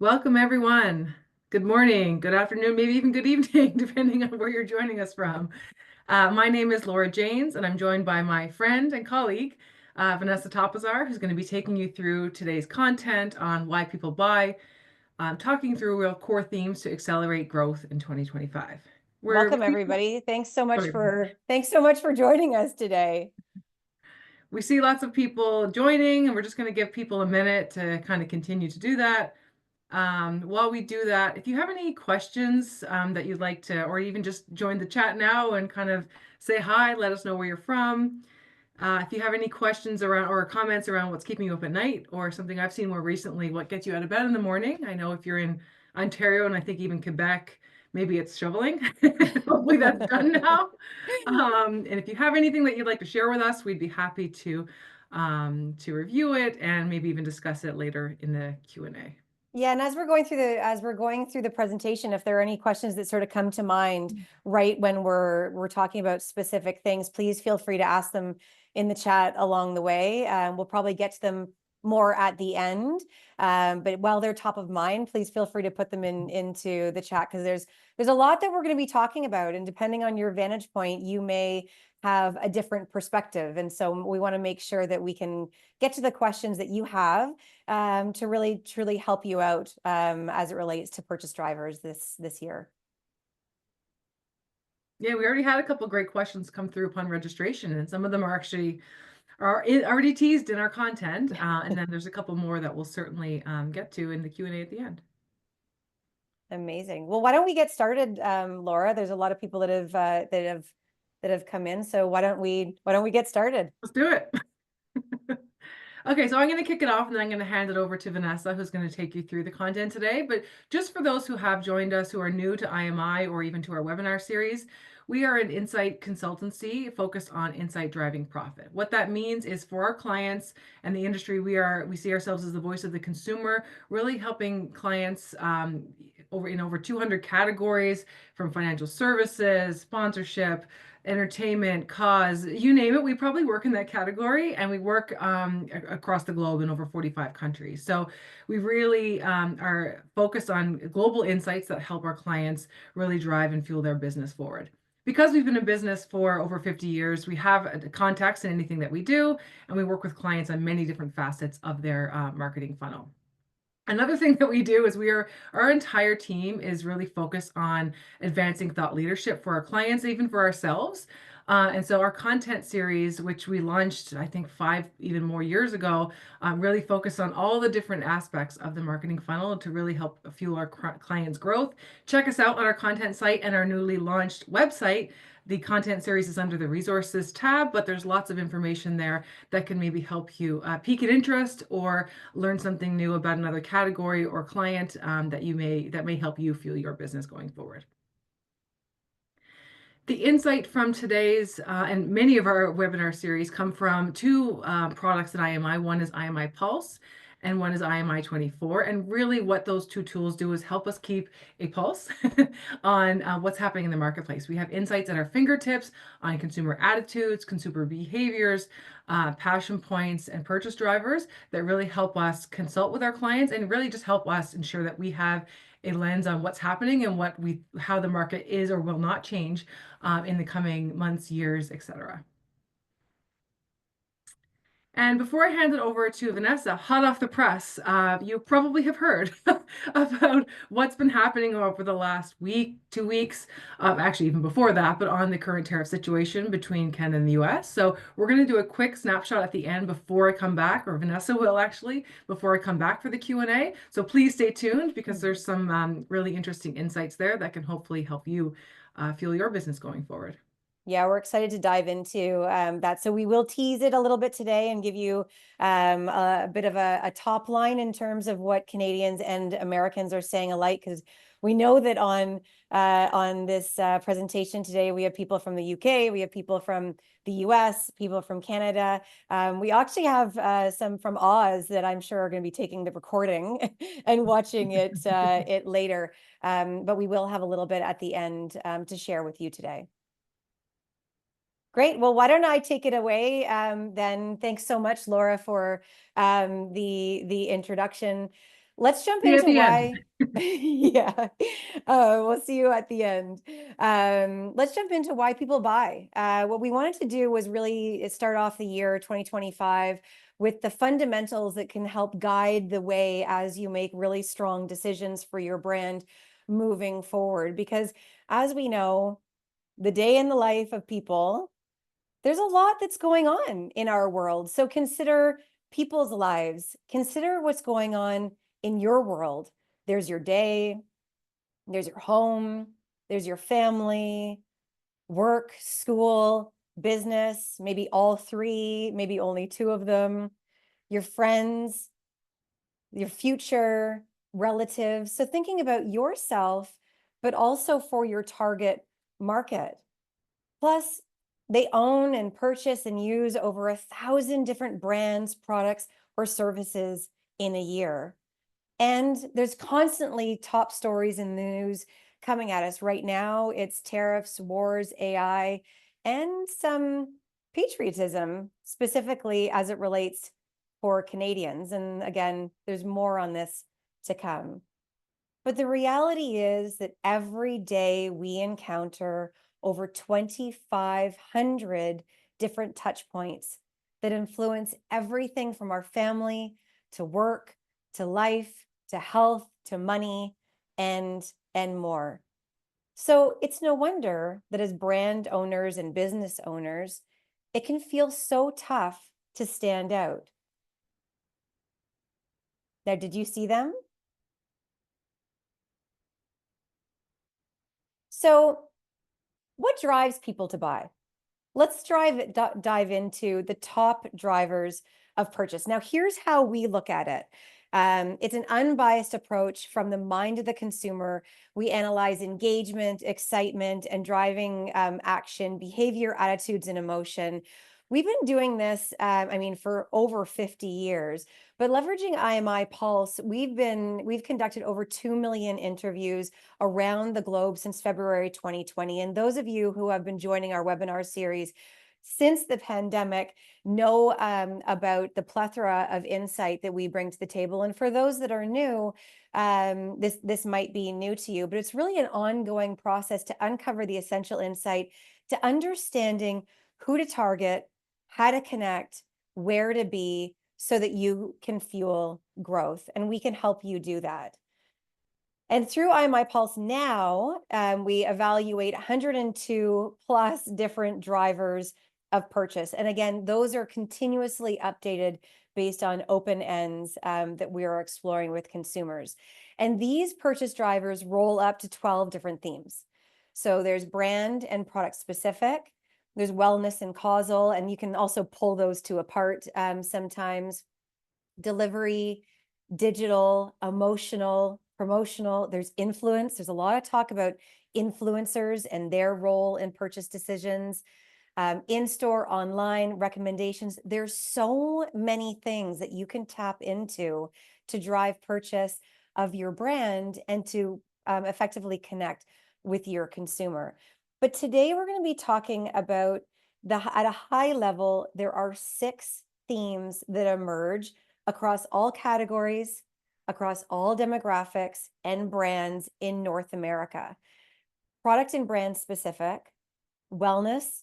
Welcome, everyone. Good morning, good afternoon, maybe even good evening, depending on where you're joining us from. My name is Laura Janes, and I'm joined by my friend and colleague, Vanessa Toperczer, who's going to be taking you through today's content on why people buy, talking through real core themes to accelerate growth in 2025. Welcome, everybody. Thanks so much for joining us today. We see lots of people joining, and we're just going to give people a minute to kind of continue to do that. While we do that, if you have any questions that you'd like to, or even just join the chat now and kind of say hi, let us know where you're from. If you have any questions around or comments around what's keeping you up at night or something I've seen more recently, what gets you out of bed in the morning. I know if you're in Ontario and I think even Quebec, maybe it's shoveling. Hopefully that's done now. And if you have anything that you'd like to share with us, we'd be happy to review it and maybe even discuss it later in the Q&A. Yeah, and as we're going through the presentation, if there are any questions that sort of come to mind right when we're talking about specific things, please feel free to ask them in the chat along the way. We'll probably get to them more at the end, but while they're top of mind, please feel free to put them into the chat, because there's a lot that we're going to be talking about, and depending on your vantage point, you may have a different perspective. And so we want to make sure that we can get to the questions that you have to really truly help you out as it relates to purchase drivers this year. Yeah, we already had a couple great questions come through upon registration, and some of them are already teased in our content. And then there's a couple more that we'll certainly get to in the Q&A at the end. Amazing. Well, why don't we get started, Laura? There's a lot of people that have come in, so why don't we get started? Let's do it. Okay, so I'm going to kick it off and then I'm going to hand it over to Vanessa, who's going to take you through the content today. But just for those who have joined us, who are new to IMI or even to our webinar series, we are an insight consultancy focused on insight driving profit. What that means is for our clients and the industry, we see ourselves as the voice of the consumer, really helping clients over 200 categories, from financial services, sponsorship, entertainment, cause, you name it, we probably work in that category, and we work across the globe in over 45 countries. So we really are focused on global insights that help our clients really drive and fuel their business forward. Because we've been in business for over 50 years, we have contacts in anything that we do, and we work with clients on many different facets of their marketing funnel. Another thing that we do is our entire team is really focused on advancing thought leadership for our clients, even for ourselves. And so our content series, which we launched, I think 5 even more years ago, really focused on all the different aspects of the marketing funnel to really help fuel our clients' growth. Check us out on our content site and our newly launched website. The content series is under the resources tab, but there's lots of information there that can maybe help you pique an interest or learn something new about another category or client that may help you fuel your business going forward. The insight from today's and many of our webinar series come from two products at IMI. One is IMI Pulse and one is IMI 24. And really what those two tools do is help us keep a pulse on what's happening in the marketplace. We have insights at our fingertips on consumer attitudes, consumer behaviors, passion points, and purchase drivers that really help us consult with our clients and really just help us ensure that we have a lens on what's happening and how the market is or will not change in the coming months, years, etc. And before I hand it over to Vanessa, hot off the press, you probably have heard about what's been happening over the last week, 2 weeks, actually even before that, but on the current tariff situation between Canada and the US. So we're going to do a quick snapshot at the end before I come back, or Vanessa will actually, before I come back for the Q&A. So please stay tuned, because there's some really interesting insights there that can hopefully help you fuel your business going forward. Yeah, we're excited to dive into that. So we will tease it a little bit today and give you a bit of a top line in terms of what Canadians and Americans are saying alike, because we know that on this presentation today, we have people from the UK, we have people from the US, people from Canada. We actually have some from Oz that I'm sure are going to be taking the recording and watching it later. But we will have a little bit at the end to share with you today. Great. Well, why don't I take it away then? Thanks so much, Laura, for the introduction. let's jump See you at into the end. why. Yeah, we'll see you at the end. Let's jump into why people buy. What we wanted to do was really start off the year 2025 with the fundamentals that can help guide the way as you make really strong decisions for your brand moving forward. Because as we know, the day in the life of people, there's a lot that's going on in our world. So consider people's lives. Consider what's going on in your world. There's your day, there's your home, there's your family, work, school, business, maybe all three, maybe only two of them, your friends, your future relatives. So thinking about yourself, but also for your target market. Plus, they own and purchase and use over 1,000 different brands, products, or services in a year. And there's constantly top stories in the news coming at us right now. It's tariffs, wars, AI, and some patriotism, specifically as it relates for Canadians. And again, there's more on this to come. But the reality is that every day we encounter over 2,500 different touch points that influence everything from our family to work to life to health to money and more. So it's no wonder that as brand owners and business owners, it can feel so tough to stand out. Now, did you see them? So what drives people to buy? Let's dive into the top drivers of purchase. Now, here's how we look at it. It's an unbiased approach from the mind of the consumer. We analyze engagement, excitement, and driving action, behavior, attitudes, and emotion. We've been doing this, for over 50 years, but leveraging IMI Pulse, we've conducted over 2 million interviews around the globe since February 2020. And those of you who have been joining our webinar series since the pandemic know about the plethora of insight that we bring to the table. And for those that are new, this might be new to you, but it's really an ongoing process to uncover the essential insight to understanding who to target, how to connect, where to be, so that you can fuel growth. And we can help you do that. And through IMI Pulse now, we evaluate 102 plus different drivers of purchase. And again, those are continuously updated based on open ends that we are exploring with consumers. And these purchase drivers roll up to 12 different themes. So there's brand and product specific, there's wellness and causal, and you can also pull those two apart sometimes. Delivery, digital, emotional, promotional, there's influence. There's a lot of talk about influencers and their role in purchase decisions, in-store, online, recommendations. There's so many things that you can tap into to drive purchase of your brand and to effectively connect with your consumer. But today we're going to be talking about at a high level, there are 6 themes that emerge across all categories, across all demographics and brands in North America. Product and brand specific, wellness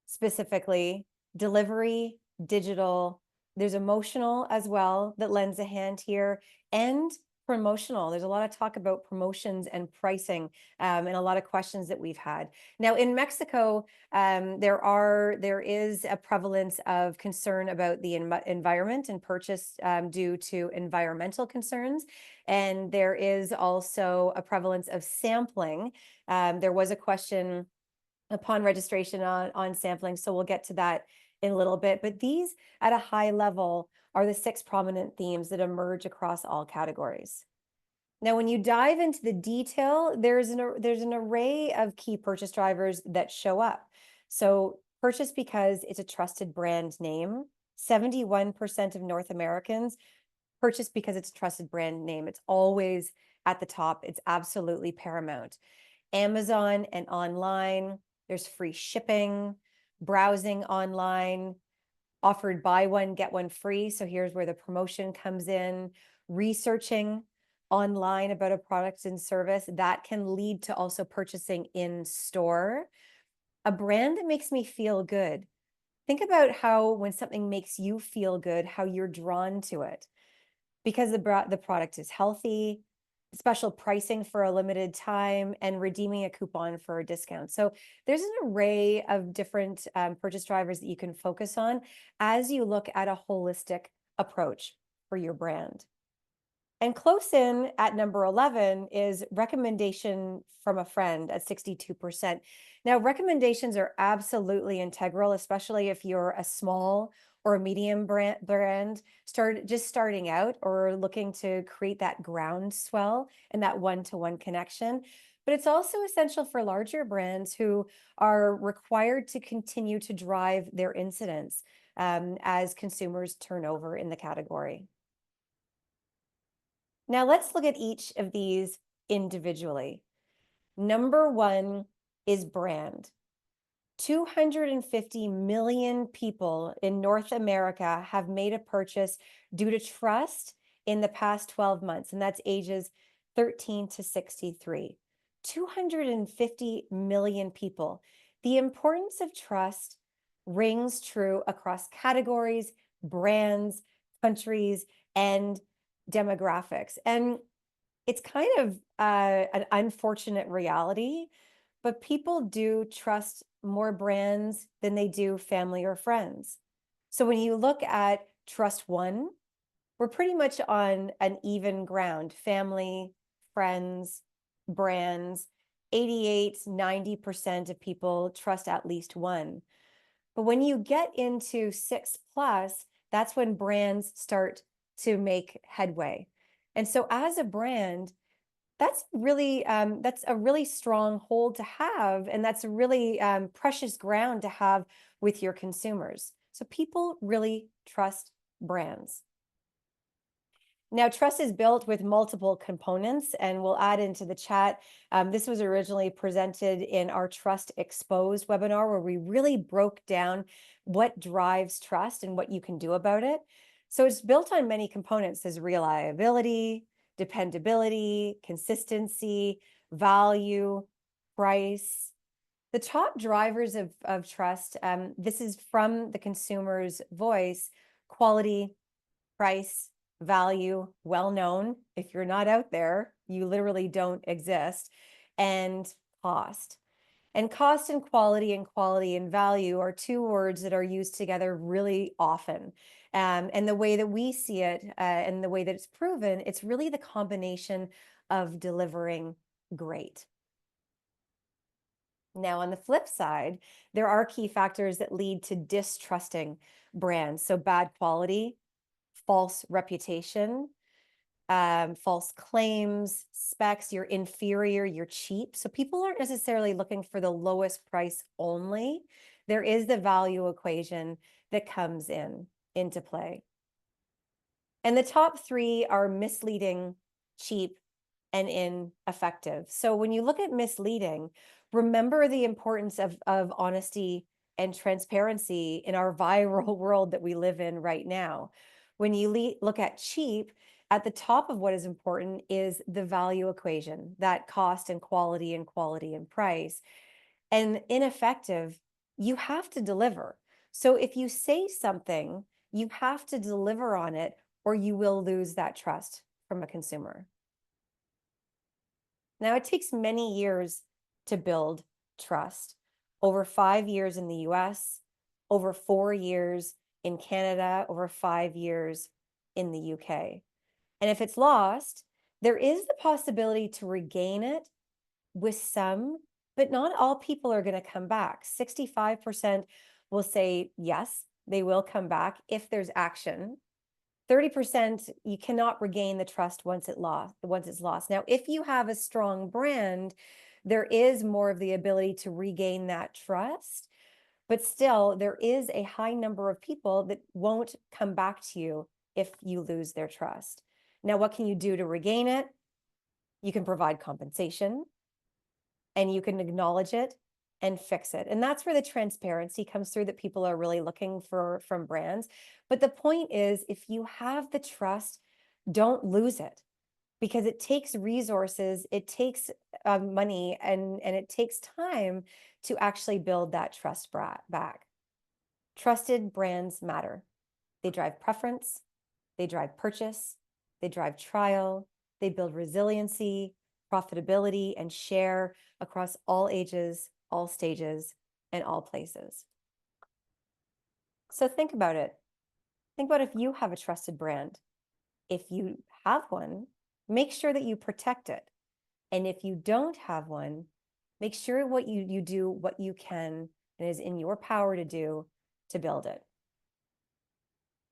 specifically, delivery, digital. There's emotional as well that lends a hand here, and promotional. There's a lot of talk about promotions and pricing, and a lot of questions that we've had. Now in Mexico, there is a prevalence of concern about the environment and purchase due to environmental concerns. And there is also a prevalence of sampling. There was a question upon registration on sampling, so we'll get to that in a little bit. But these at a high level are the 6 prominent themes that emerge across all categories. Now, when you dive into the detail, there's an array of key purchase drivers that show up. So purchase because it's a trusted brand name. 71% of North Americans purchase because it's a trusted brand name. It's always at the top. It's absolutely paramount. Amazon and online, there's free shipping, browsing online, offered buy one, get one free. So here's where the promotion comes in. researching online about a product and service, that can lead to also purchasing in store. A brand that makes me feel good. Think about how when something makes you feel good, how you're drawn to it. Because the product is healthy, special pricing for a limited time, and redeeming a coupon for a discount. So there's an array of different purchase drivers that you can focus on as you look at a holistic approach for your brand. And close in at number 11 is recommendation from a friend at 62%. Now, recommendations are absolutely integral, especially if you're a small or a medium brand just starting out or looking to create that groundswell and that one-to-one connection. But it's also essential for larger brands who are required to continue to drive their incidence as consumers turn over in the category. Now let's look at each of these individually. Number one is brand. 250 million people in North America have made a purchase due to trust in the past 12 months, and that's ages 13 to 63. 250 million people. The importance of trust rings true across categories, brands, countries, and demographics. And it's kind of an unfortunate reality, but people do trust more brands than they do family or friends. So when you look at trust one, we're pretty much on an even ground. Family, friends, brands, 88, 90% of people trust at least one. But when you get into 6+, that's when brands start to make headway. And so as a brand, that's a really strong hold to have, and that's a really precious ground to have with your consumers. So people really trust brands. Now, trust is built with multiple components, and we'll add into the chat. This was originally presented in our Trust Exposed webinar, where we really broke down what drives trust and what you can do about it. So it's built on many components. There's reliability, dependability, consistency, value, price. The top drivers of trust, this is from the consumer's voice: quality, price, value, well known. If you're not out there, you literally don't exist, and cost. And cost and quality and value are two words that are used together really often. And the way that we see it and the way that it's proven, it's really the combination of delivering great. Now, on the flip side, there are key factors that lead to distrusting brands. So bad quality, false reputation, false claims, specs, you're inferior, you're cheap. So people aren't necessarily looking for the lowest price only. There is the value equation that comes into play. And the top three are misleading, cheap, and ineffective. So when you look at misleading, remember the importance of honesty and transparency in our viral world that we live in right now. When you look at cheap, at the top of what is important is the value equation, that cost and quality and price. And ineffective, you have to deliver. So if you say something, you have to deliver on it, or you will lose that trust from a consumer. Now, it takes many years to build trust. Over 5 years in the US, over 4 years in Canada, over 5 years in the UK. And if it's lost, there is the possibility to regain it with some, but not all people are going to come back. 65% will say yes, they will come back if there's action. 30%, you cannot regain the trust once it's lost. Now, if you have a strong brand, there is more of the ability to regain that trust, but still there is a high number of people that won't come back to you if you lose their trust. Now, what can you do to regain it? You can provide compensation, and you can acknowledge it and fix it. And that's where the transparency comes through that people are really looking for from brands. But the point is, if you have the trust, Don't lose it, because it takes resources, it takes money, and it takes time to actually build that trust back. Trusted brands matter. They drive preference, they drive purchase, they drive trial, they build resiliency, profitability, and share across all ages, all stages, and all places. So think about it. Think about if you have a trusted brand. If you have one, make sure that you protect it. And if you don't have one, make sure what you do what you can and is in your power to do to build it.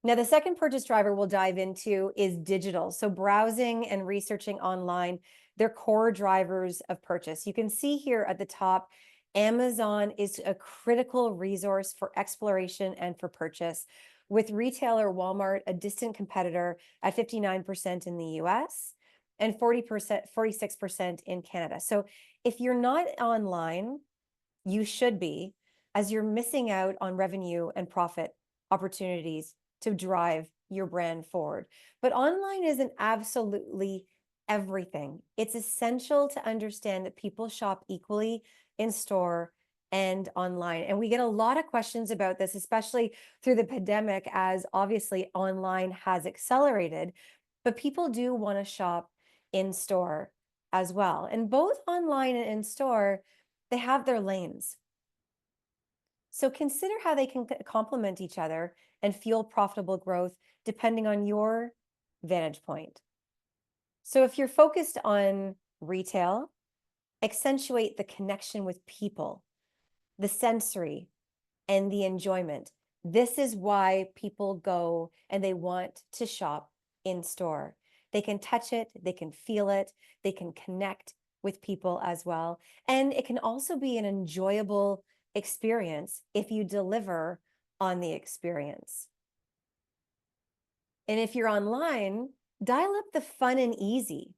Now, the second purchase driver we'll dive into is digital. So browsing and researching online, they're core drivers of purchase. You can see here at the top, Amazon is a critical resource for exploration and for purchase, with retailer Walmart a distant competitor at 59% in the US and 46% in Canada. So if you're not online, you should be, as you're missing out on revenue and profit opportunities to drive your brand forward. But online isn't absolutely everything. It's essential to understand that people shop equally in store and online. And we get a lot of questions about this, especially through the pandemic, as obviously online has accelerated, but people do want to shop in store as well. And both online and in store, they have their lanes. So consider how they can complement each other and fuel profitable growth depending on your vantage point. So if you're focused on retail, accentuate the connection with people, the sensory, and the enjoyment. This is why people go and they want to shop in store. They can touch it, they can feel it, they can connect with people as well. And it can also be an enjoyable experience if you deliver on the experience. And if you're online, dial up the fun and easy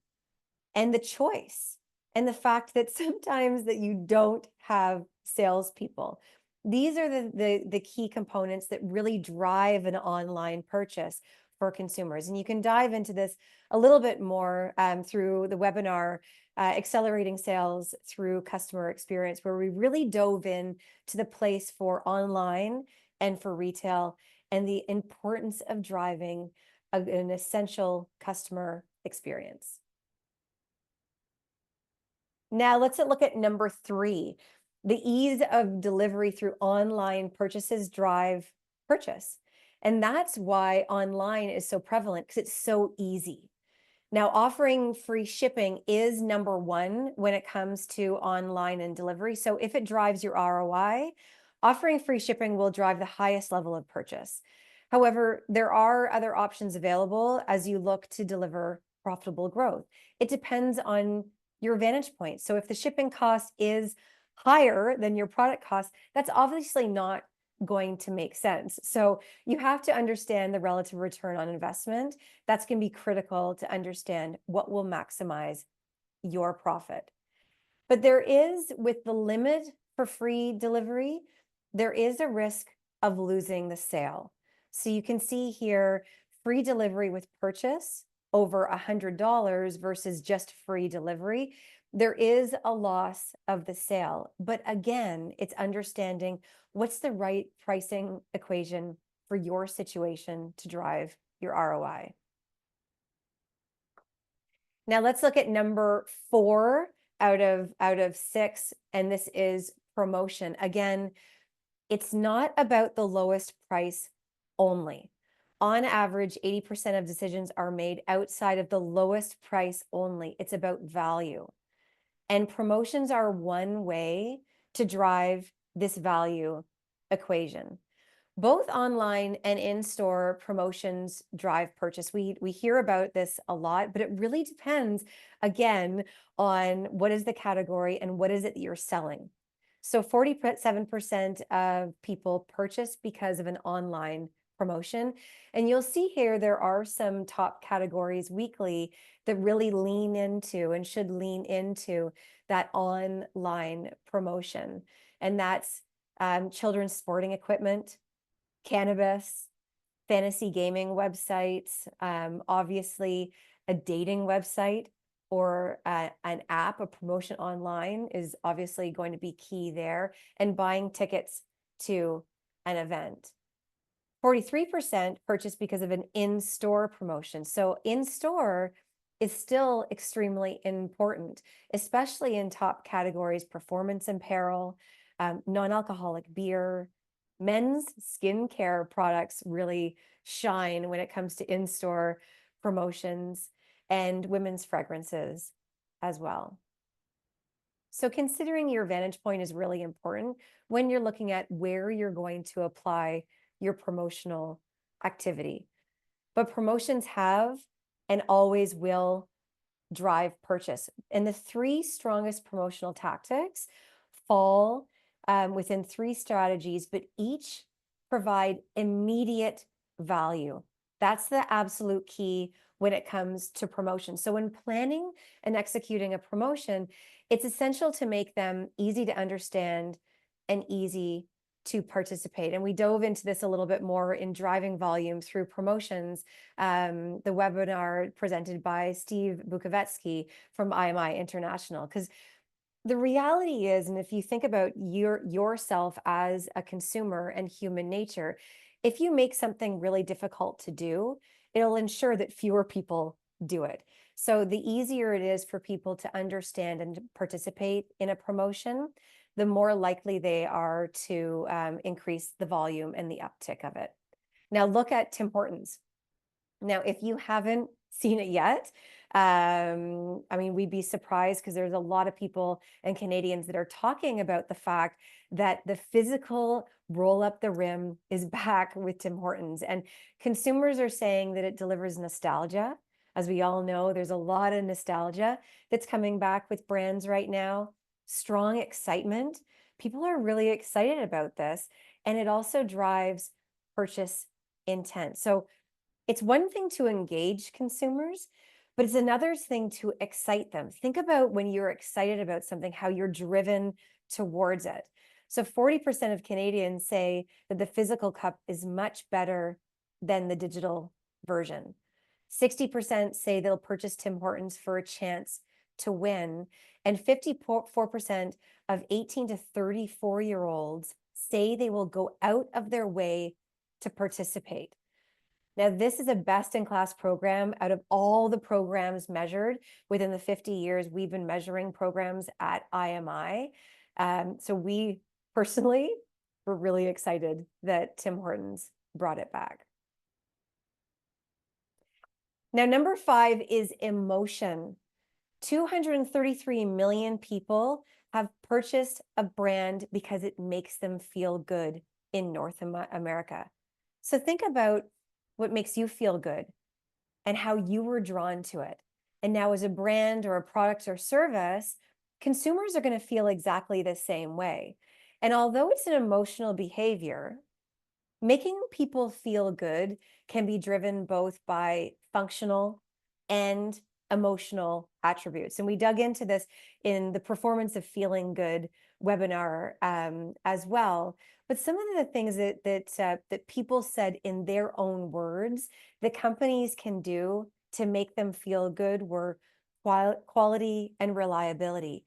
and the choice and the fact that sometimes that you don't have salespeople. These are the key components that really drive an online purchase for consumers. And you can dive into this a little bit more through the webinar, Accelerating Sales Through Customer Experience, where we really dove in to the place for online and for retail and the importance of driving an essential customer experience. Now let's look at number 3. The ease of delivery through online purchases drive purchase. And that's why online is so prevalent, because it's so easy. Now, offering free shipping is number 1 when it comes to online and delivery. So if it drives your ROI, offering free shipping will drive the highest level of purchase. However, there are other options available as you look to deliver profitable growth. It depends on your vantage point. So if the shipping cost is higher than your product cost, that's obviously not going to make sense. So you have to understand the relative return on investment. That's going to be critical to understand what will maximize your profit. But there is, with the limit for free delivery, there is a risk of losing the sale. So you can see here, free delivery with purchase over $100 versus just free delivery. There is a loss of the sale. But again, it's understanding what's the right pricing equation for your situation to drive your ROI. Now let's look at number 4 out of 6, and this is promotion. Again, it's not about the lowest price only. On average, 80% of decisions are made outside of the lowest price only. It's about value. And promotions are one way to drive this value equation. Both online and in-store promotions drive purchase. We hear about this a lot, but it really depends, again, on what is the category and what is it that you're selling. So 47% of people purchase because of an online promotion. And you'll see here there are some top categories weekly that really lean into and should lean into that online promotion. And that's children's sporting equipment, cannabis, fantasy gaming websites, obviously a dating website or an app, a promotion online is obviously going to be key there, and buying tickets to an event. 43% purchase because of an in-store promotion. So in-store is still extremely important, especially in top categories, performance apparel, non-alcoholic beer, men's skincare products really shine when it comes to in-store promotions, and women's fragrances as well. So considering your vantage point is really important when you're looking at where you're going to apply your promotional activity. But promotions have and always will drive purchase. And the three strongest promotional tactics fall within three strategies, but each provide immediate value. That's the absolute key when it comes to promotion. So when planning and executing a promotion, it's essential to make them easy to understand and easy to participate. And we dove into this a little bit more in driving volume through promotions, the webinar presented by Steve Bukovetsky from IMI International. Because the reality is, and if you think about yourself as a consumer and human nature, if you make something really difficult to do, it'll ensure that fewer people do it. So the easier it is for people to understand and to participate in a promotion, the more likely they are to increase the volume and the uptick of it. Now look at Tim Hortons. Now, if you haven't seen it yet, I mean, we'd be surprised because there's a lot of people and Canadians that are talking about the fact that the physical roll up the rim is back with Tim Hortons. And consumers are saying that it delivers nostalgia. As we all know, there's a lot of nostalgia that's coming back with brands right now. Strong excitement. People are really excited about this. And it also drives purchase intent. So it's one thing to engage consumers, but it's another thing to excite them. Think about when you're excited about something, how you're driven towards it. So 40% of Canadians say that the physical cup is much better than the digital version. 60% say they'll purchase Tim Hortons for a chance to win. And 54% of 18 to 34-year-olds say they will go out of their way to participate. Now, this is a best-in-class program out of all the programs measured within the 50 years we've been measuring programs at IMI. So we personally were really excited that Tim Hortons brought it back. Now, number 5 is emotion. 233 million people have purchased a brand because it makes them feel good in North America. So think about what makes you feel good and how you were drawn to it. And now as a brand or a product or service, consumers are going to feel exactly the same way. And although it's an emotional behavior, making people feel good can be driven both by functional and emotional attributes. And we dug into this in the Performance of Feeling Good webinar as well. But some of the things that people said in their own words that companies can do to make them feel good were quality and reliability.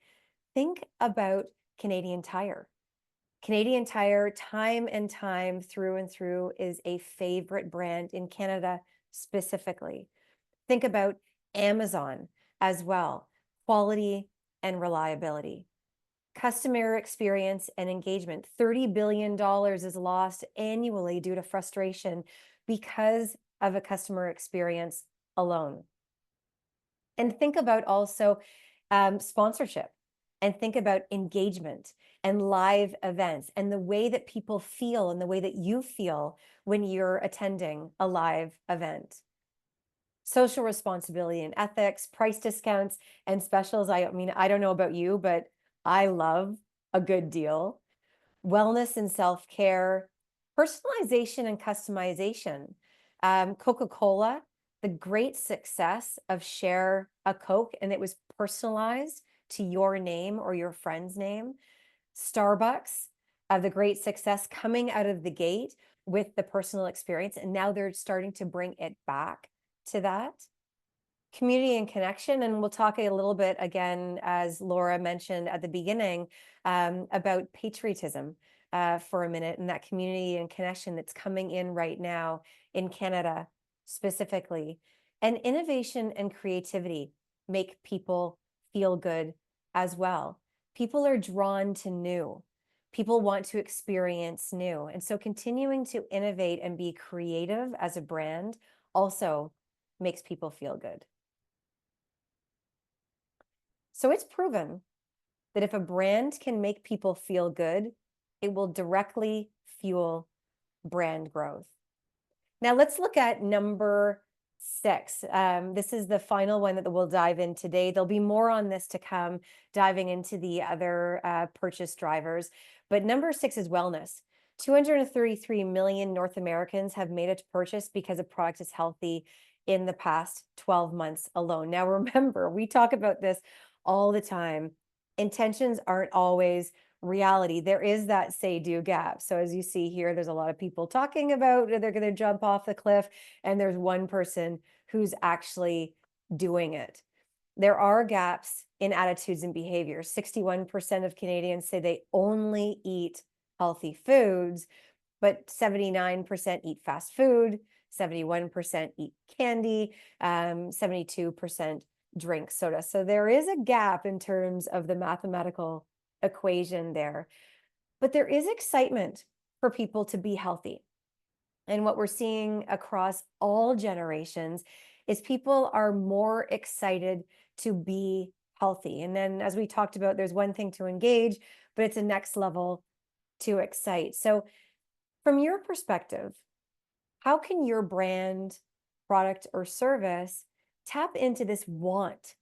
Think about Canadian Tire. Canadian Tire, time and time through and through, is a favorite brand in Canada specifically. Think about Amazon as well, quality and reliability. Customer experience and engagement. $30 billion is lost annually due to frustration because of a customer experience alone. And think about also sponsorship, and think about engagement and live events and the way that people feel and the way that you feel when you're attending a live event. Social responsibility and ethics, price discounts and specials. I mean, I don't know about you, but I love a good deal. Wellness and self-care, personalization and customization. Coca-Cola, the great success of Share a Coke, and it was personalized to your name or your friend's name. Starbucks, the great success coming out of the gate with the personal experience, and now they're starting to bring it back to that. Community and connection, and we'll talk a little bit again, as Laura mentioned at the beginning, about patriotism for a minute, and that community and connection that's coming in right now in Canada specifically. And innovation and creativity make people feel good as well. People are drawn to new. People want to experience new. And so continuing to innovate and be creative as a brand also makes people feel good. So it's proven that if a brand can make people feel good, it will directly fuel brand growth. Now let's look at number 6. This is the final one that we'll dive in today. There'll be more on this to come, diving into the other purchase drivers. But number 6 is wellness. 233 million North Americans have made a purchase because a product is healthy in the past 12 months alone. Now, remember, we talk about this all the time. Intentions aren't always reality. There is that say-do gap. So as you see here, there's a lot of people talking about they're going to jump off the cliff, and there's one person who's actually doing it. There are gaps in attitudes and behaviors. 61% of Canadians say they only eat healthy foods, but 79% eat fast food, 71% eat candy, 72% drink soda. So there is a gap in terms of the mathematical equation there. But there is excitement for people to be healthy. And what we're seeing across all generations is people are more excited to be healthy. And then, as we talked about, there's one thing to engage, but it's a next level to excite. So from your perspective, how can your brand, product, or service tap into this want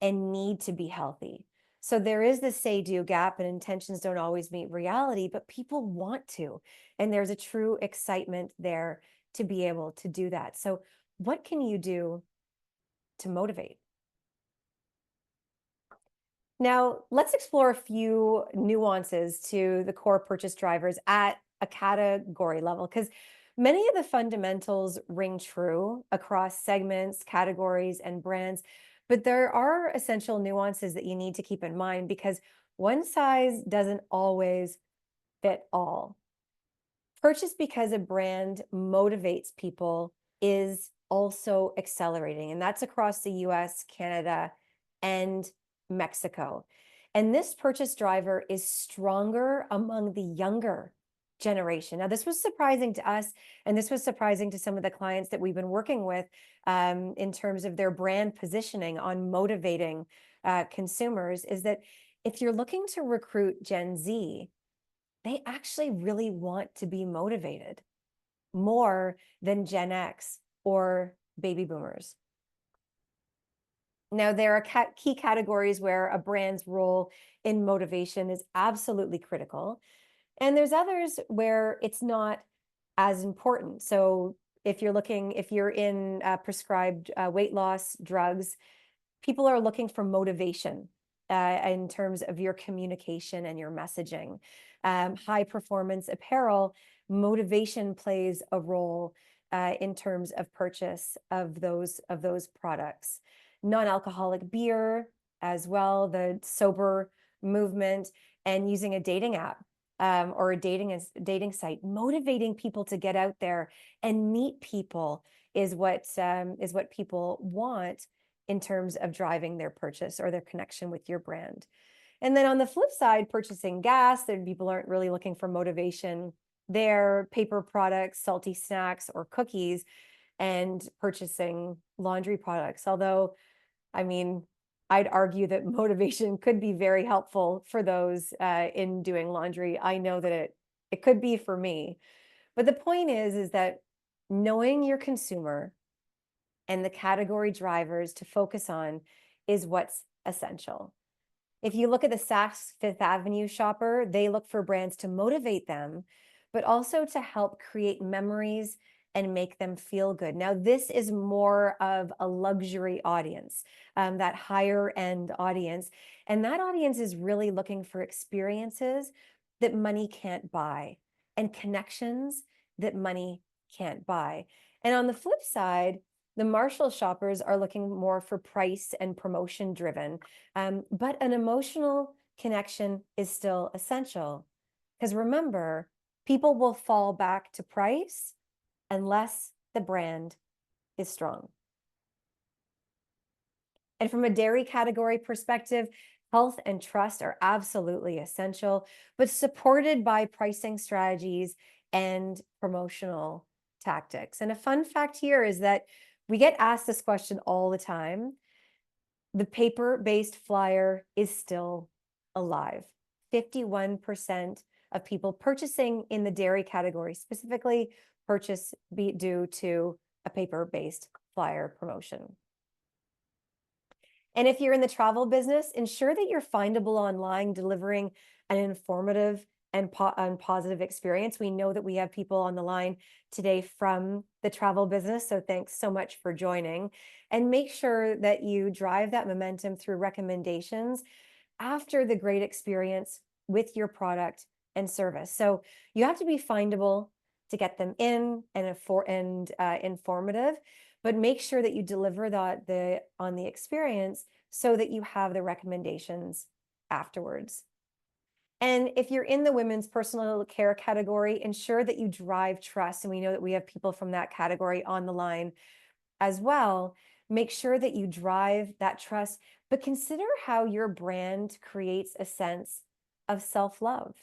and need to be healthy? So there is this say-do gap, and intentions don't always meet reality, but people want to. And there's a true excitement there to be able to do that. So what can you do to motivate? Now, let's explore a few nuances to the core purchase drivers at a category level, because many of the fundamentals ring true across segments, categories, and brands, but there are essential nuances that you need to keep in mind because one size doesn't always fit all. Purchase because a brand motivates people is also accelerating, and that's across the US, Canada, and Mexico. And this purchase driver is stronger among the younger generation. Now, this was surprising to us, and this was surprising to some of the clients that we've been working with in terms of their brand positioning on motivating consumers, is that if you're looking to recruit Gen Z, they actually really want to be motivated more than Gen X or baby boomers. Now, there are key categories where a brand's role in motivation is absolutely critical. And there's others where it's not as important. So if you're in prescribed weight loss drugs, people are looking for motivation in terms of your communication and your messaging. High performance apparel, motivation plays a role in terms of purchase of those products. Non-alcoholic beer as well, the sober movement, and using a dating app or a dating site, motivating people to get out there and meet people is what people want in terms of driving their purchase or their connection with your brand. And then on the flip side, purchasing gas, then people aren't really looking for motivation there, paper products, salty snacks, or cookies, and purchasing laundry products. Although, I mean, I'd argue that motivation could be very helpful for those in doing laundry. I know that it could be for me. But the point is that knowing your consumer and the category drivers to focus on is what's essential. If you look at the Saks Fifth Avenue shopper, they look for brands to motivate them, but also to help create memories and make them feel good. Now, this is more of a luxury audience, that higher end audience. And that audience is really looking for experiences that money can't buy and connections that money can't buy. And on the flip side, the Marshall shoppers are looking more for price and promotion driven, but an emotional connection is still essential. Because remember, people will fall back to price unless the brand is strong. And from a dairy category perspective, health and trust are absolutely essential, but supported by pricing strategies and promotional tactics. And a fun fact here is that we get asked this question all the time. The paper-based flyer is still alive. 51% of people purchasing in the dairy category specifically purchase due to a paper-based flyer promotion. And if you're in the travel business, ensure that you're findable online, delivering an informative and positive experience. We know that we have people on the line today from the travel business, so thanks so much for joining. And make sure that you drive that momentum through recommendations after the great experience with your product and service. So you have to be findable to get them in and informative, but make sure that you deliver that on the experience so that you have the recommendations afterwards. And if you're in the women's personal care category, ensure that you drive trust. And we know that we have people from that category on the line as well. Make sure that you drive that trust, but consider how your brand creates a sense of self-love.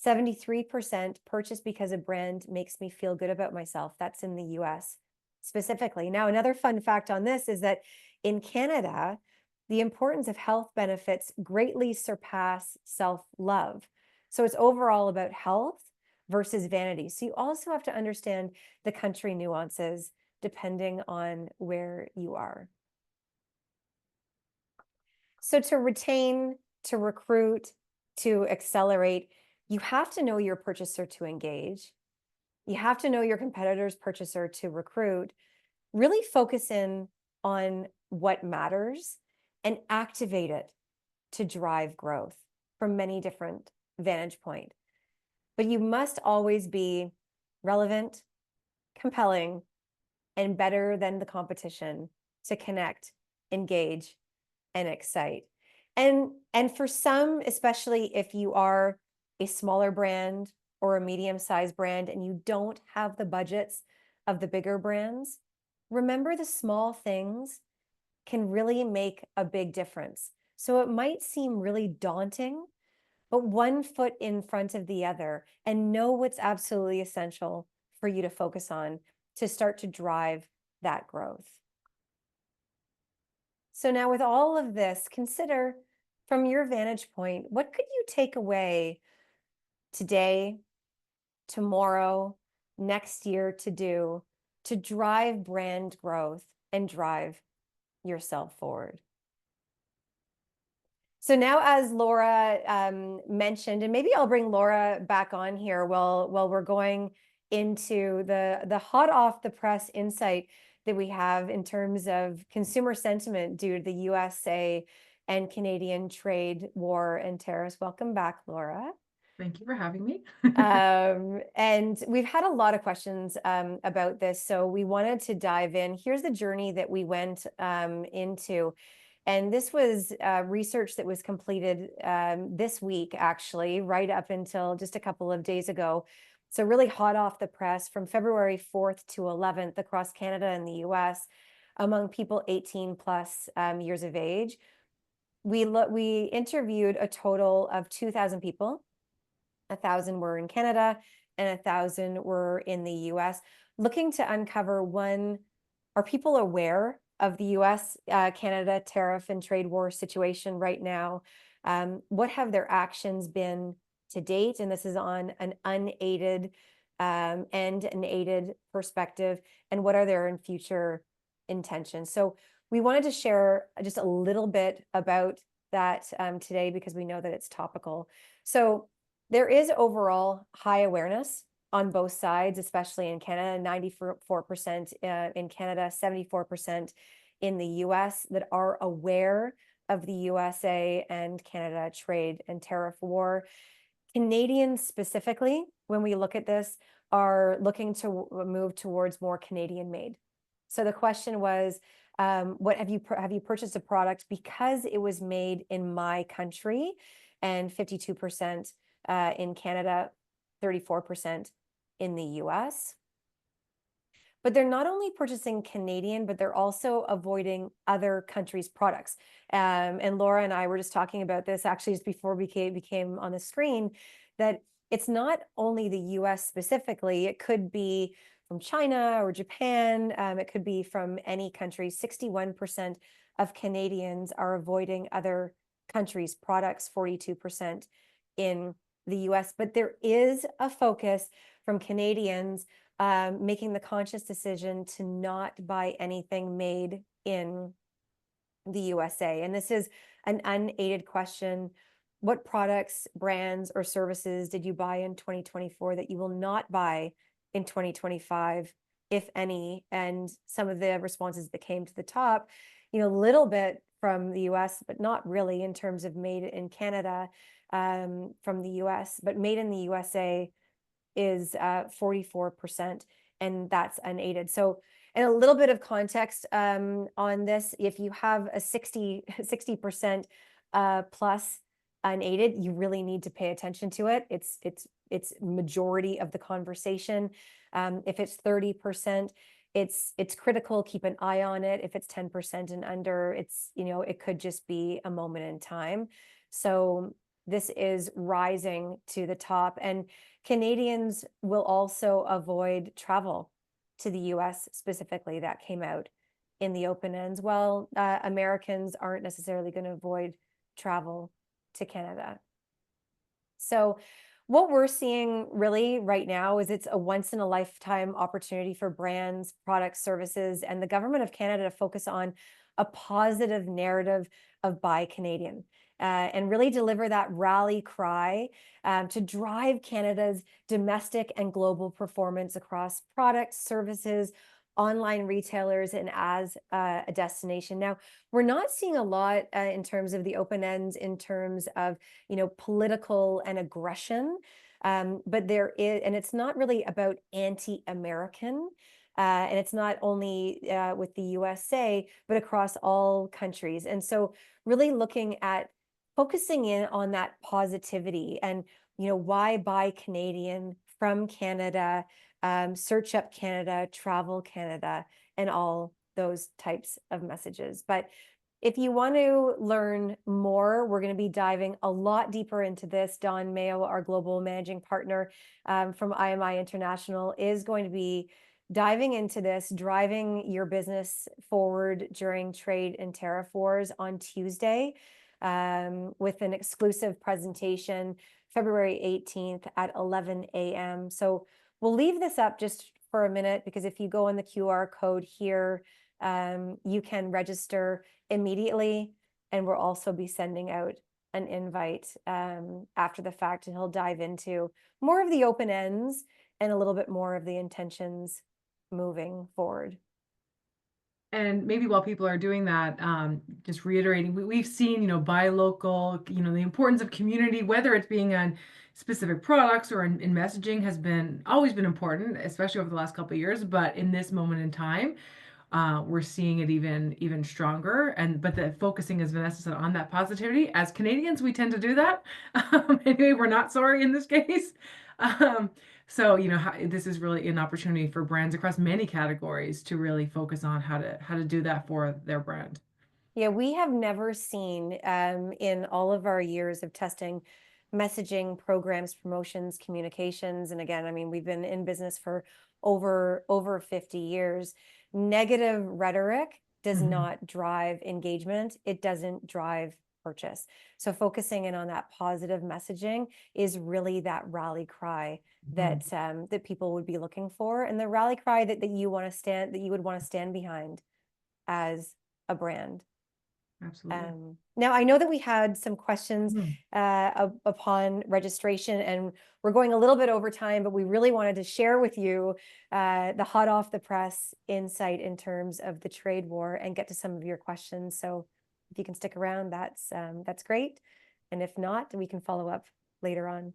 73% purchase because a brand makes me feel good about myself. That's in the US specifically. Now, another fun fact on this is that in Canada, the importance of health benefits greatly surpass self-love. So it's overall about health versus vanity. So you also have to understand the country nuances depending on where you are. So to retain, to recruit, to accelerate, you have to know your purchaser to engage. You have to know your competitor's purchaser to recruit. Really focus in on what matters and activate it to drive growth from many different vantage points. But you must always be relevant, compelling, and better than the competition to connect, engage, and excite. And for some, especially if you are a smaller brand or a medium-sized brand and you don't have the budgets of the bigger brands, remember the small things can really make a big difference. So it might seem really daunting, but one foot in front of the other, and know what's absolutely essential for you to focus on to start to drive that growth. So now with all of this, consider from your vantage point, what could you take away today, tomorrow, next year to do to drive brand growth and drive yourself forward? So now, as Laura mentioned, and maybe I'll bring Laura back on here while we're going into the hot off the press insight that we have in terms of consumer sentiment due to the USA and Canadian trade war and tariffs. Welcome back, Laura. Thank you for having me. And we've had a lot of questions about this, so we wanted to dive in. Here's the journey that we went into. And this was research that was completed this week, actually, right up until just a couple of days ago. So really hot off the press from February 4th to 11th across Canada and the US among people 18 plus years of age. We interviewed a total of 2,000 people. 1,000 were in Canada and 1,000 were in the US, looking to uncover one, are people aware of the US Canada tariff and trade war situation right now? What have their actions been to date? And this is on an unaided and an aided perspective. And what are their future intentions? So we wanted to share just a little bit about that today because we know that it's topical. So there is overall high awareness on both sides, especially in Canada, 94% in Canada, 74% in the US, that are aware of the USA and Canada trade and tariff war. Canadians specifically, when we look at this, are looking to move towards more Canadian made. So the question was, what have you purchased a product because it was made in my country, and 52% in Canada, 34% in the US. But they're not only purchasing Canadian, but they're also avoiding other countries' products. And Laura and I were just talking about this actually just before we became on the screen, that it's not only the US specifically, it could be from China or Japan, it could be from any country. 61% of Canadians are avoiding other countries' products, 42% in the US. But there is a focus from Canadians making the conscious decision to not buy anything made in the USA. And this is an unaided question. What products, brands, or services did you buy in 2024 that you will not buy in 2025, if any? And some of the responses that came to the top, a little bit from the US, but not really in terms of made in Canada from the US, but made in the USA is 44%, and that's unaided. So, and a little bit of context on this, if you have a 60% plus unaided, you really need to pay attention to it. It's majority of the conversation. If it's 30%, it's critical. Keep an eye on it. If it's 10% and under, it could just be a moment in time. So this is rising to the top, and Canadians will also avoid travel to the US specifically. That came out in the open ends. Well, Americans aren't necessarily going to avoid travel to Canada. So what we're seeing really right now is it's a once in a lifetime opportunity for brands, products, services, and the government of Canada to focus on a positive narrative of Buy Canadian. And really deliver that rally cry to drive Canada's domestic and global performance across products, services, online retailers, and as a destination. Now, we're not seeing a lot in terms of the open ends, in terms of, political and aggression, but there is, and it's not really about anti-American. And it's not only with the USA, but across all countries. And so really looking at focusing in on that positivity and, why buy Canadian from Canada, search up Canada, travel Canada, and all those types of messages. But if you want to learn more, we're going to be diving a lot deeper into this. Don Mayo, our global managing partner from IMI International, is going to be diving into this, driving your business forward during trade and tariff wars on Tuesday with an exclusive presentation, February 18th at 11 a.m. So we'll leave this up just for a minute, because if you go on the QR code here, you can register immediately, and we'll also be sending out an invite after the fact, and he'll dive into more of the open ends and a little bit more of the intentions moving forward. And maybe while people are doing that, just reiterating, we've seen, buy local, the importance of community, whether it's being on specific products or in messaging, has always been important, especially over the last couple of years. But in this moment in time, we're seeing it even stronger. But the focusing, as Vanessa said, on that positivity. As Canadians, we tend to do that. Anyway, we're not sorry in this case. So, this is really an opportunity for brands across many categories to really focus on how to do that for their brand. Yeah, we have never seen in all of our years of testing messaging, programs, promotions, communications, and again, I mean, we've been in business for over 50 years. Negative rhetoric does not drive engagement. It doesn't drive purchase. So focusing in on that positive messaging is really that rally cry that that people would be looking for, and the rally cry that you would want to stand behind as a brand. Absolutely. Now, I know that we had some questions upon registration, and we're going a little bit over time, but we really wanted to share with you the hot off the press insight in terms of the trade war and get to some of your questions. So if you can stick around, that's great. And if not, we can follow up later on.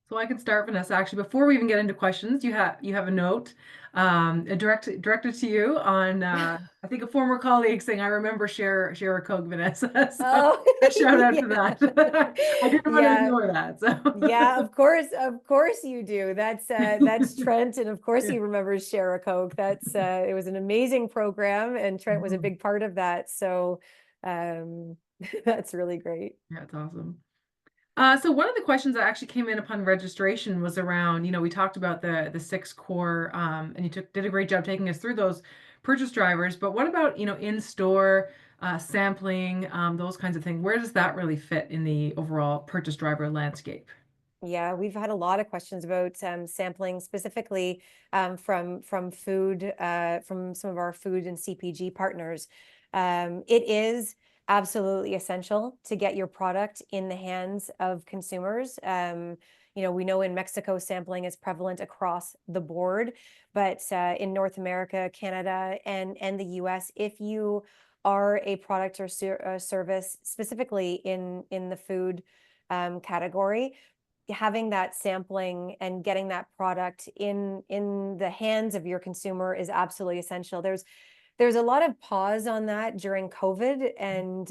So I can start, Vanessa. Actually, before we even get into questions, you have a note, directed to you on I think a former colleague saying, "I remember share a Coke, Vanessa." So Oh, a shout out to yeah. that. I didn't want to Yeah. ignore that. Yeah, So of course you do. That's Trent, and of course yeah. he remembers Share a Coke. It was an amazing program, and Trent was a Mhm. big part of that. So um that's really great. Yeah, it's awesome. So one of the questions that actually came in upon registration was around, we talked about the six core, and you did a great job taking us through those purchase drivers. But what about, in-store sampling, those kinds of things? Where does that really fit in the overall purchase driver landscape? Yeah, we've had a lot of questions about sampling specifically from food, from some of our food and CPG partners. It is absolutely essential to get your product in the hands of consumers. We know in Mexico sampling is prevalent across the board, but in North America, Canada, and the US, if you are a product or service specifically in the food category, having that sampling and getting that product in the hands of your consumer is absolutely essential. There's a lot of pause on that during COVID, and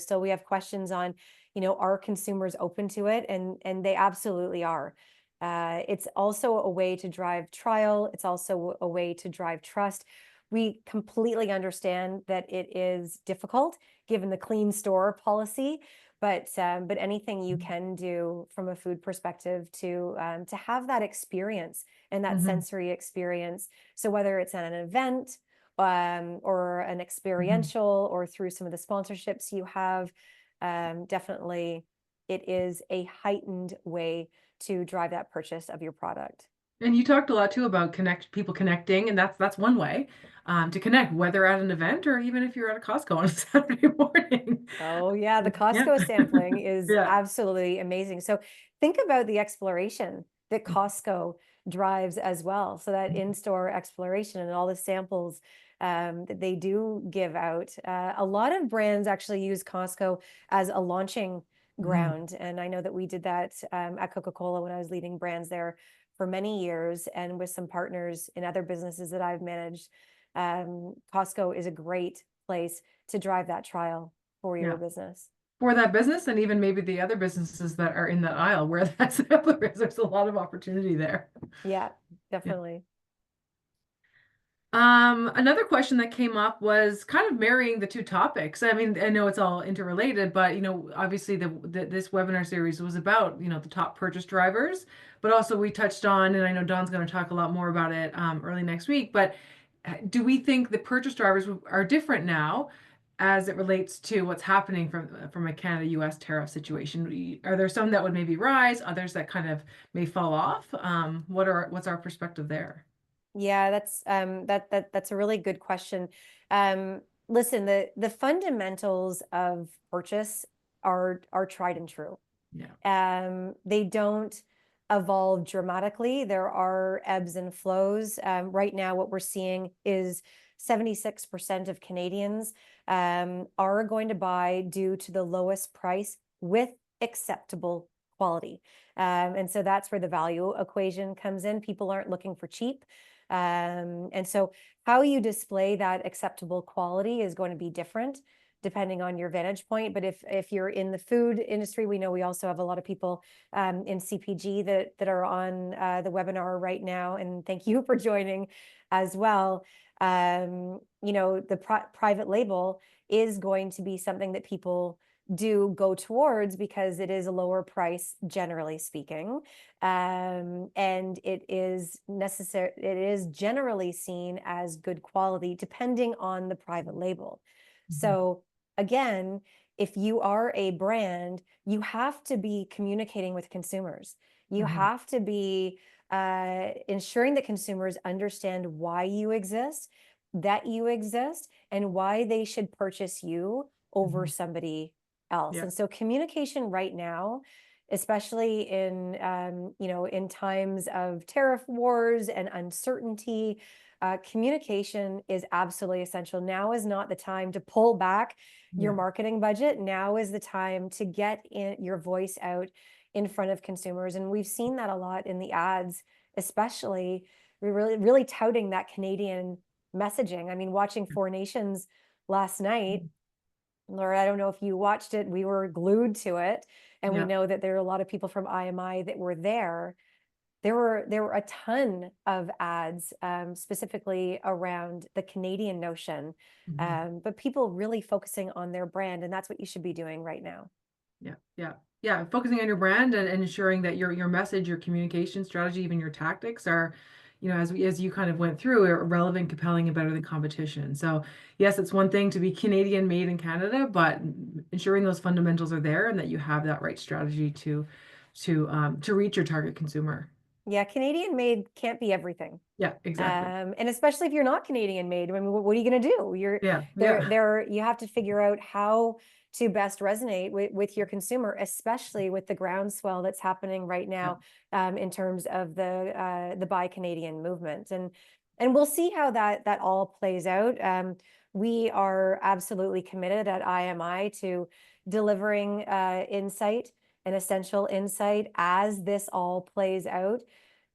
still we have questions on, are consumers open to it? And they absolutely are. It's also a way to drive trial. It's also a way to drive trust. We completely understand that it is difficult given the clean store policy, but anything you can do from a food perspective to have that experience and that Mm-hmm. sensory experience. So whether it's at an event or an Hmm. experiential or through some of the sponsorships you have, definitely it is a heightened way to drive that purchase of your product. And you talked a lot too about people connecting, and that's one way to connect, whether at an event or even if you're at a Costco on a Saturday morning. Oh yeah, the Yeah. Costco sampling is Yeah. absolutely amazing. So think about the exploration that Costco drives as well. So that in-store exploration and all the samples that they do give out. A lot of brands actually use Costco as a launching Mhm. ground. And I know that we did that at Coca-Cola when I was leading brands there for many years, and with some partners in other businesses that I've managed. Costco is a great place to drive that trial for your Yeah. business. For that business and even maybe the other businesses that are in that aisle where that sampler is, there's a lot of opportunity there. Yeah, Yeah. definitely. Another question that came up was kind of marrying the two topics. I mean, I know it's all interrelated, but obviously this webinar series was about, the top purchase drivers, but also we touched on, and I know Don's going to talk a lot more about it early next week, but do we think the purchase drivers are different now as it relates to what's happening from a Canada-US tariff situation? Are there some that would maybe rise, others that kind of may fall off? What's our perspective there? Yeah, that's a really good question. Listen, the fundamentals of purchase are tried and true. Yeah. They don't evolve dramatically. There are ebbs and flows. Right now, what we're seeing is 76% of Canadians are going to buy due to the lowest price with acceptable quality. And so that's where the value equation comes in. People aren't looking for cheap. And so how you display that acceptable quality is going to be different depending on your vantage point. But if you're in the food industry, we know we also have a lot of people in CPG that are on the webinar right now, and thank you for joining as well. The private label is going to be something that people do go towards because it is a lower price, generally speaking, and it is necessary. It is generally seen as good quality, depending on the private label. Mhm. So again, if you are a brand, you have to be communicating with consumers. You Mhm. have to be ensuring that consumers understand why you exist, that you exist, and why they should purchase you over Mhm. somebody else. Yeah. And so communication right now, especially in times of tariff wars and uncertainty, communication is absolutely essential. Now is not the time to pull back your Yeah. marketing budget. Now is the time to get your voice out in front of consumers. And we've seen that a lot in the ads, especially we're really touting that Canadian messaging. I mean, watching Four Nations last night, Laura, I don't know if you watched it. We were glued to it. And we Yeah. know that there are a lot of people from IMI that were there. There were a ton of ads, specifically around the Canadian notion, but people really focusing on their brand, and that's what you should be doing right now. Yeah, yeah, yeah. Focusing on your brand and ensuring that your message, your communication strategy, even your tactics are, as you kind of went through, are relevant, compelling, and better than competition. So yes, it's one thing to be Canadian made in Canada, but ensuring those fundamentals are there and that you have that right strategy to reach your target consumer. Yeah, Canadian made can't be everything. Yeah, exactly. And especially if you're not Canadian made, I mean, what are you going to do? Yeah, yeah, You have to figure out how to best resonate with your consumer, especially with the groundswell that's happening right yeah. now, in terms of the Buy Canadian movement. And we'll see how that all plays out. We are absolutely committed at IMI to delivering insight and essential insight as this all plays out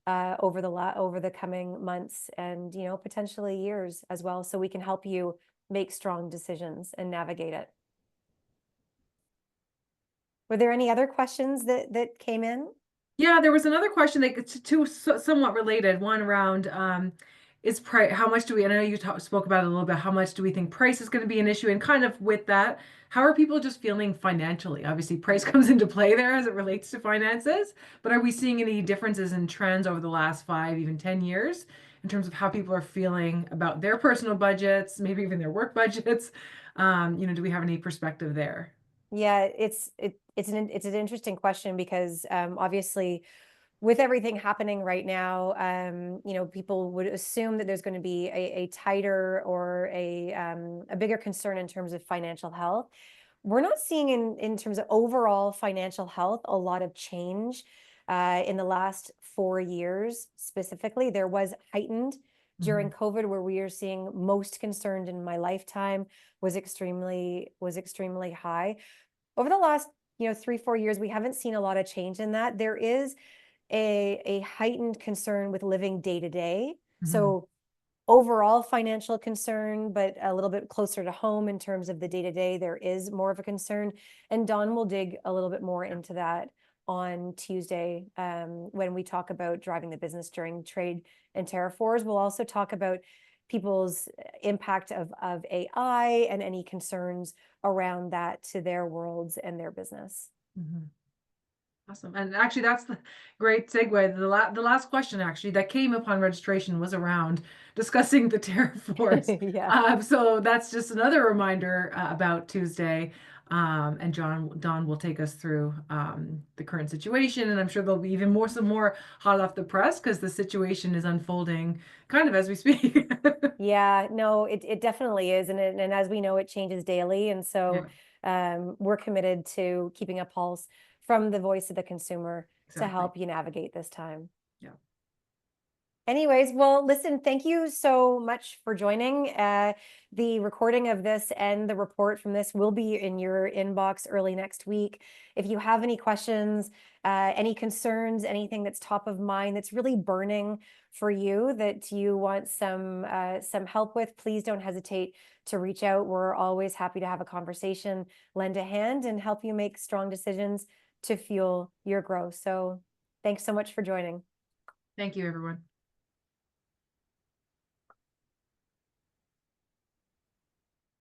over the coming months and potentially years as well, so we can help you make strong decisions and navigate it. Were there any other questions that came in? Yeah, there was another question that somewhat related. One around is price. How much do we? And I know you spoke about it a little bit. How much do we think price is going to be an issue? And kind of with that, how are people just feeling financially? Obviously, price comes into play there as it relates to finances. But are we seeing any differences in trends over the last 5, even 10 years, in terms of how people are feeling about their personal budgets, maybe even their work budgets? Do we have any perspective there? Yeah, it's an interesting question because obviously with everything happening right now, people would assume that there's going to be a tighter or a bigger concern in terms of financial health. We're not seeing in terms of overall financial health a lot of change in the last 4 years specifically. There was heightened during COVID, where we are seeing most concerned in my lifetime was extremely high. Over the last 3-4 years, we haven't seen a lot of change in that. There is a heightened concern with living day to day. Mm-hmm. So overall financial concern, but a little bit closer to home in terms of the day to day, there is more of a concern. And Dawn will dig a little bit more into that on Tuesday when we talk about driving the business during trade and tariff wars. We'll also talk about people's impact of AI and any concerns around that to their worlds and their business. Mm-hmm. Awesome. And actually, that's the great segue. The last question actually that came upon registration was around discussing the tariff wars. Yeah. So that's just another reminder about Tuesday. And Don will take us through the current situation, and I'm sure there'll be even some more hot off the press because the situation is unfolding kind of as we speak. Yeah, no, it definitely is. And as we know, it changes daily. And so we're committed to keeping a pulse from the voice of the consumer to Exactly. help you navigate this time. Yeah. Anyways, well, listen, thank you so much for joining. The recording of this and the report from this will be in your inbox early next week. If you have any questions, any concerns, anything that's top of mind that's really burning for you that you want some help with, please don't hesitate to reach out. We're always happy to have a conversation, lend a hand, and help you make strong decisions to fuel your growth. So thanks so much for joining. Thank you, everyone.